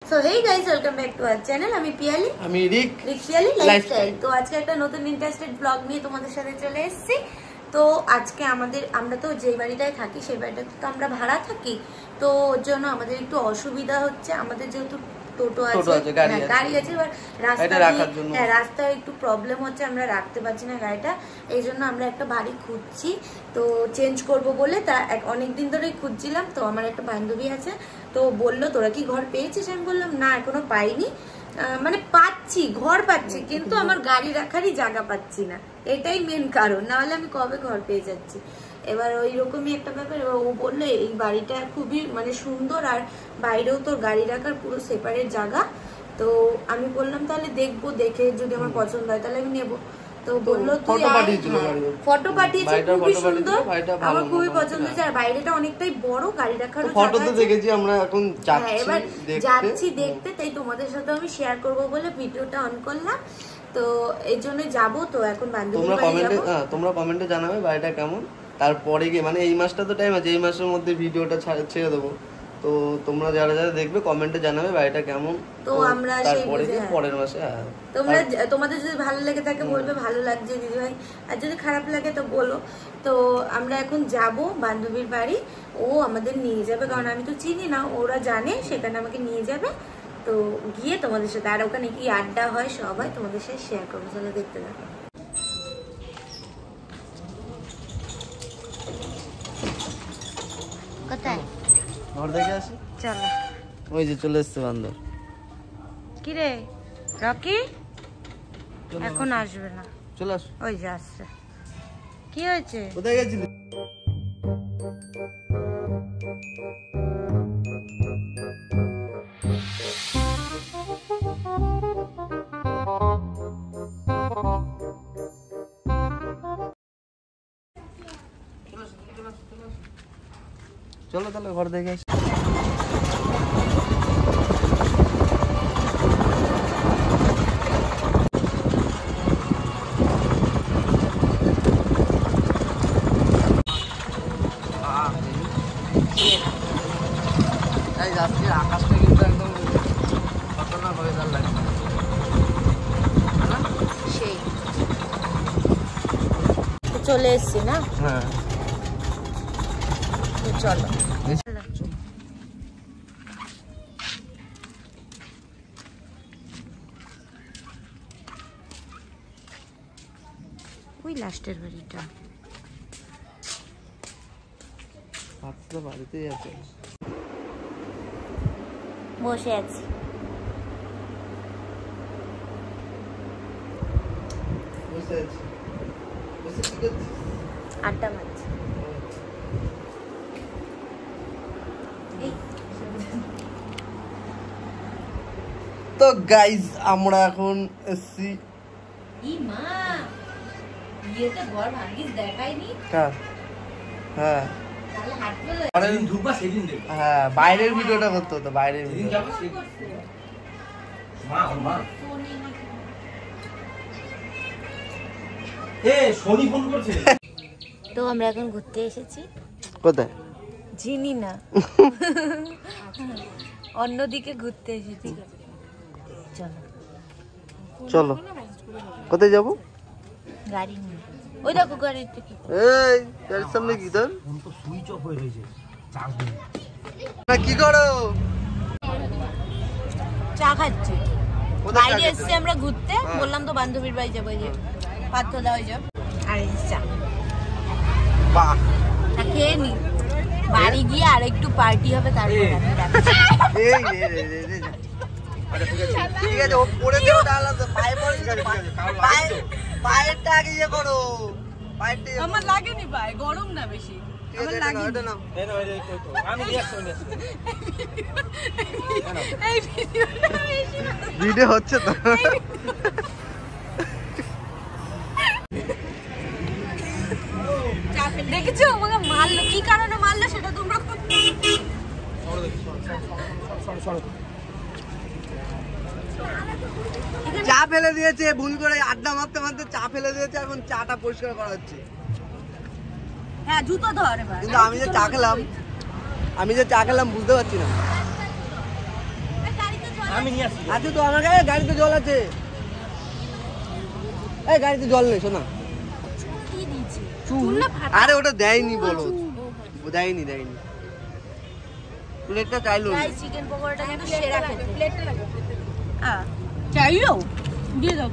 So hey guys, welcome back to our channel. আমি পিয়ালি, আমি রিক Piyali lifestyle. তো আজকে একটা নতুন ইন্টারেস্টেড ব্লগ নিয়ে তোমাদের সাথে চলে এসেছি। তো আজকে আমরা তো যে বাড়িটায় থাকি সেই বাড়িটাতে তো আমরা ভাড়া থাকি, তো ওর জন্য আমাদের একটু অসুবিধা হচ্ছে। আমাদের যেহেতু টোটো আছে, গাড়ি আছে, এবার রাস্তায় একটু প্রবলেম হচ্ছে, আমরা রাখতে পারছি না গাড়িটা। এই জন্য আমরা একটা বাড়ি খুঁজছি, তো চেঞ্জ করব বলে। তা অনেকদিন ধরেই খুঁজছিলাম। তো আমার একটা বান্ধবী আছে, তো বললো তোরা কি ঘর পেয়েছিস? আমি বললাম না, এখনো পাইনি। মানে পাচ্ছি, ঘর পাচ্ছি, কিন্তু আমার গাড়ি রাখারই জায়গা পাচ্ছি না, এটাই মেন কারণ। না হলে আমি কবে ঘর পেয়ে যাচ্ছি। এবার ওই রকমই একটা ব্যাপার। ও বললো এই বাড়িটা খুবই মানে সুন্দর, আর বাইরেও তোর গাড়ি রাখার পুরো সেপারেট জায়গা। তো আমি বললাম তাহলে দেখবো, দেখে যদি আমার পছন্দ হয় তাহলে আমি নেবো। তো বললো তুই ফটো পাঠিয়েছি, খুবই সুন্দর, আমার খুবই পছন্দ হয়েছে। আর বাইরেটা অনেকটাই বড়, গাড়ি রাখার ফটো তো দেখেছি আমরা, এখন এবার যাচ্ছি দেখতে, তাই তোমাদের সাথে আমি শেয়ার করবো বলে ভিডিওটা অন করলাম। তো এই জন্য যাবো। তো এখন তোমরা কমেন্টে জানাবে বাড়িটা কেমন। তারপরে গিয়ে মানে এই মাসটা তো টাইম আছে, এই মাসের মধ্যে ভিডিওটা ছেড়ে দেবো। তো তোমরা যারা যারা দেখবে কমেন্টে জানাবে বাড়িটা কেমন। তো আমরা তারপরে পরের মাসে তোমাদের যদি ভালো লেগে থাকে বলবে ভালো লাগছে দিদি ভাই, আর যদি খারাপ লাগে তো বলো। তো আমরা এখন যাব বান্ধবীর বাড়ি, ও আমাদের নিয়ে যাবে, কারণ আমি তো চিনি না, ওরা জানে, সেখানে আমাকে নিয়ে যাবে। তো গিয়ে তোমাদের সাথে, আর ওখানে কি আড্ডা হয় সবাই তোমাদের সাথে শেয়ার করবো, চলো দেখতে থাকো। কোথায় ঘর দেখে আসি, চলো। ওই যে চলে এসছে বান্ধব। কি রে রকি, এখন আসবে না, চলে আস। ওই যে আসছে। কি হয়েছে? কোথায় গেছিলি? চলো তাহলে ঘর দেখে আসি। আজকের আকাশটা কিন্তু একদম খতরনাক ওয়েদার লাগছে, সেই চলে এসছি না। হ্যাঁ চলো। ওই লাস্টের বাড়িটা বাড়িতেই আছে, বসে আছি। আড্ডা মারছি। তো গাইজ আমরা এখন এসছি। হ্যাঁ বাইরের ভিডিওটা করতে হতো, বাইরের ভিডিও। তো আমরা এখন ঘুরতে এসেছি। কোথায় চিনি না, অন্যদিকে ঘুরতে এসেছি। চলো চলো। কোথায় যাবো? গাড়ি নিয়ে। ওই দেখো গাড়ির থেকে। এই গাড়ির সামনে কি তোর? ফোন তো সুইচ অফ হয়ে রয়েছে, চার্জ নেই। কি করো? চা খাচ্ছি। বাইরে এসেছি আমরা ঘুরতে, বললাম তো বান্ধবীর বাড়ি যাবো, যে পাত্র দেওয়া যাব। আর এই চা বাহ, খেয়ে নি, বাড়ি গিয়ে আর একটু পার্টি হবে তারপর। ঠিক আছে, ও পড়ে দেবো তাহলে তো পায়ে পড়ে। পায়েরটা আগে ইয়ে করো, পায়েরটা আমার লাগেনি, পায়ে গরম না বেশি। ভিডিও হচ্ছে তো। দেখেছো আমাকে মারলো, কি কারণে মারলো সেটা তোমরা চা ফেলে দিয়েছে ভুল করে, আড্ডা মারতে মারতে চা ফেলে দিয়েছে, এখন চাটা পরিষ্কার করা হচ্ছে। হ্যাঁ জুতো ধর এবার। কিন্তু আমি যে চা খেলাম বুঝতে পারছি না। আমি নিয়ে আসছি। আছে তো আমার কাছে, গাড়িতে জল আছে। এই গাড়িতে জল নেই শোনা। কি দিয়েছে? আরে ওটা দেয়নি বলো, দেয়নি। প্লেটটা চাইলো না। চিকেন পকোড়াটা কিন্তু সেরা খেতে। প্লেটটা লাগবে। চাইলো? দিয়ে দাও।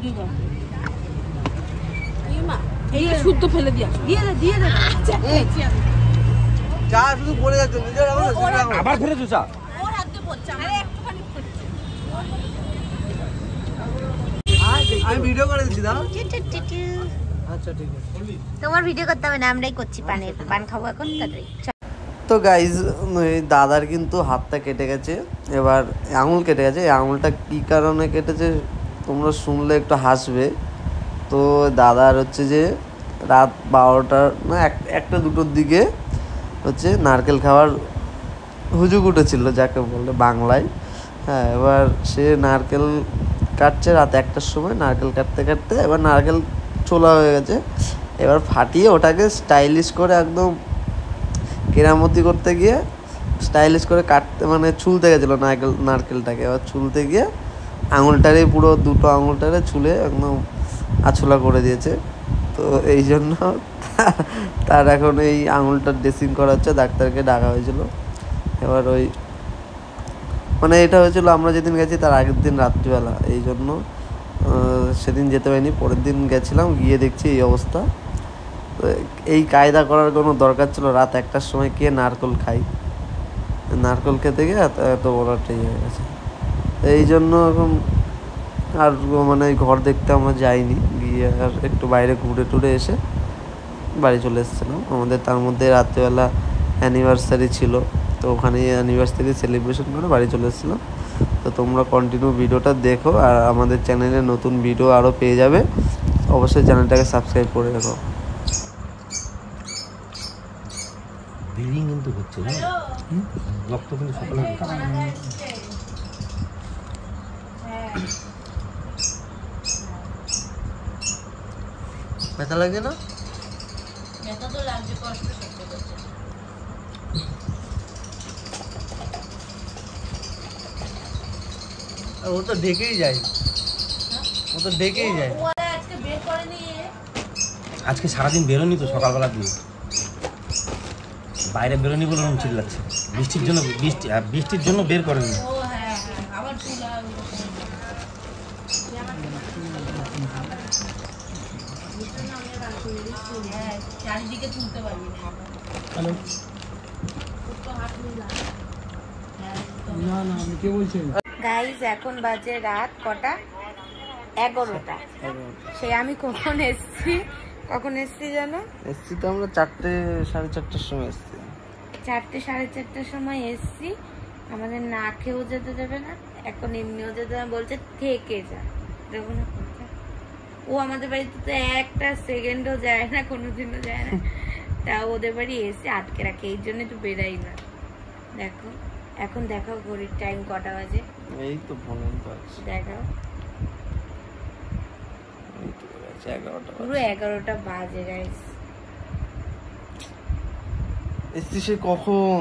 এই মা, এই শুদ্ধ ফেলে দিয়া। দিয়ে দে। চা শুধু পড়ে যাচ্ছে, নিজে রাখো না, শুধু রাখো। আবার ফেলেছো চা? ওর হাত দিয়ে পড়ছে, আরে একটুখানি পড়ছে। আমি ভিডিও করে দিচ্ছি দাও। আচ্ছা ঠিক আছে। তোমার ভিডিও করতে হবে না, আমরাই করছি। পান খাবো এখন তাড়াতাড়ি। তো গাইজ দাদার কিন্তু হাতটা কেটে গেছে, এবার আঙুল কেটে গেছে। এই আঙুলটা কী কারণে কেটেছে তোমরা শুনলে একটু হাসবে। তো দাদার হচ্ছে যে রাত 12টা না 1টা-2টোর দিকে হচ্ছে নারকেল খাওয়ার হুজুগ উঠেছিল, যাকে বলে বাংলায়। হ্যাঁ, এবার সে নারকেল কাটছে রাত 1টার সময়। নারকেল কাটতে এবার নারকেল ছোলা হয়ে গেছে। এবার ফাটিয়ে ওটাকে স্টাইলিশ করে একদম কেরামতি করতে গিয়ে স্টাইলিশ করে কাটতে মানে ছুলতে গেছিলো নারকেলটাকে। এবার ছুলতে গিয়ে আঙুলটারে পুরো 2টো আঙুলটারে ছুলে একদম আছলা করে দিয়েছে। তো এই জন্য তার এখন এই আঙুলটার ড্রেসিং করা হচ্ছে, ডাক্তারকে ডাকা হয়েছিল। এবার ওই মানে এটা হয়েছিল আমরা যেদিন গেছি তার আগের দিন রাত্রিবেলা, এই জন্য সেদিন যেতে পারিনি। পরের দিন গেছিলাম, গিয়ে দেখছি এই অবস্থা। এই কায়দা করার কোনো দরকার ছিল? রাত 1টার সময় কে নারকেল খাই? নারকেল খেতে গিয়ে এত বড়টাই হয়ে গেছে। এই জন্য এখন আর মানে ঘর দেখতে আমরা যাইনি, গিয়ে আর একটু বাইরে ঘুরে টুরে এসে বাড়ি চলে এসেছিলাম। আমাদের তার মধ্যে রাত্রিবেলা অ্যানিভার্সারি ছিল, তো ওখানে অ্যানিভার্সারি সেলিব্রেশন করে বাড়ি চলে এসেছিলাম। তো তোমরা কন্টিনিউ ভিডিওটা দেখো, আর আমাদের চ্যানেলে নতুন ভিডিও আরও পেয়ে যাবে। অবশ্যই চ্যানেলটাকে সাবস্ক্রাইব করে রাখো। ব্লিডিং কিন্তু হচ্ছে না, রক্ত কিন্তু সকালে ব্যথা লাগে না? ব্যথা তো লাগছে, কষ্ট করছে। আর ও তো ডেকেই যায়, আজকে বের করেনি। আজকে সারাদিন বেরোনি তো, সকালবেলা দিয়ে বাইরে বেরোনি বলে ওরকম চিল্লাচ্ছে। বৃষ্টির জন্য বের করেনি। ও হ্যাঁ, আবার চুলা চারিদিকে তুলতে পারবি না। গাইজ এখন বাজে রাত কটা? 11টা। সে আমি কখন এসছি জানো? এসছি তো আমরা 4টে-4:30টার সময় এসছি। 4টে-4:30টার সময় এসছি। আমাদের না খেয়েও যেতে দেবে না, এখন এমনিও যেতে দেবে, বলছে থেকে যা। দেখো না, ও আমাদের বাড়িতে তো একটা সেকেন্ডও যায় না, কোনোদিনও যায় না। তা ওদের বাড়ি এসে আটকে রাখে, এই জন্য তো বেরাই না। দেখো এখন দেখাও ঘড়ির টাইম কটা বাজে। এই তো ফোনে তো আছে, দেখাও এই তো আছে 11টা। পুরো 11টা বাজে গাইস। এসছি সে কখন?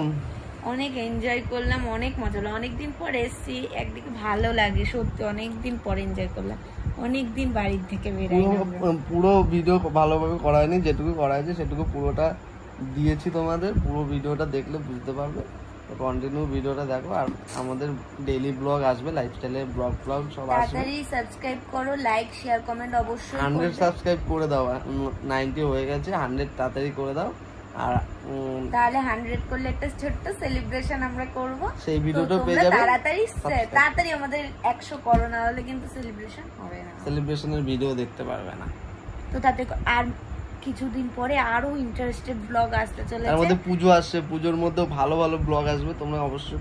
অনেক এনজয় করলাম, অনেক মজা হলো। অনেকদিন পর এসছি, একদিকে ভালো লাগে সত্যি, অনেকদিন পর এনজয় করলাম। অনেকদিন বাড়ির থেকে বেরাই না আমরা। পুরো ভিডিও ভালোভাবে করা হয়নি, যেটুকু করা হয়েছে সেটুকু পুরোটা দিয়েছি তোমাদের। পুরো ভিডিওটা দেখলে বুঝতে পারবে। তো কন্টিনিউ ভিডিওটা দেখো। আর আমাদের ডেইলি ব্লগ আসবে, লাইফস্টাইলের ব্লগ সব আসবে। তাড়াতাড়ি সাবস্ক্রাইব করো, লাইক শেয়ার কমেন্ট অবশ্যই 100 সাবস্ক্রাইব করে দাও। 90 হয়ে গেছে, 100 তাড়াতাড়ি করে দাও। আর তাহলে 100 করলে একটা ছোট্ট সেলিব্রেশন আমরা করব। সেই ভিডিওটা তো পেয়ে যাবে। তাড়াতাড়ি আমাদের 100 করো, না হলে কিন্তু সেলিব্রেশন হবে না। সেলিব্রেশনের ভিডিও দেখতে পারবে না। তো তাতে আর কিছুদিন পরে আরো ইন্টারেস্টেড ব্লগ আসতে চলেছে। তার মধ্যে পুজো আসছে, পুজোর মধ্যে ভালো ভালো ব্লগ আসবে, তোমরা অবশ্যই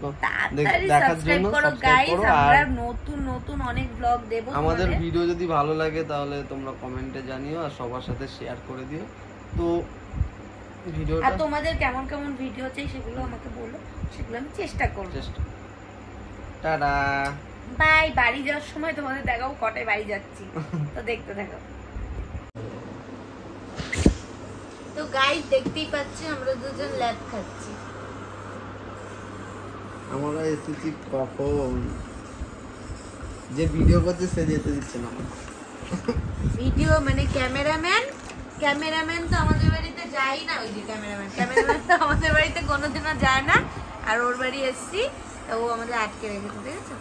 দেখার জন্য সাবস্ক্রাইব করো। আমরা নতুন অনেক ব্লগ দেব। আমাদের ভিডিও যদি ভালো লাগে তাহলে তোমরা কমেন্টে জানিও, আর সবার সাথে শেয়ার করে দিও। তো ভিডিওটা, আর তোমাদের কেমন কেমন ভিডিও চাই সেগুলো আমাকে বলো, সেগুলো আমি চেষ্টা করব। Tata bye. বাড়ি যাওয়ার সময় তোমাদের দেখাবো কটায় বাড়ি যাচ্ছি, তো দেখতে থাকো। তো গাইস দেখতেই পাচ্ছি আমরা দুজন ল্যাদ খাচ্ছি। আমরা এসেছি কখন? যে ভিডিও করছে সে যেতে দিচ্ছে না। ভিডিও মানে ক্যামেরাম্যান তো আমাদের বাড়িতে যায় না। ওই যে ক্যামেরাম্যান তো আমাদের বাড়িতে কোনোদিনও যায় না। আর ওর বাড়ি এসছি, ও আমাদের আটকে রেখেছে, ঠিক আছে।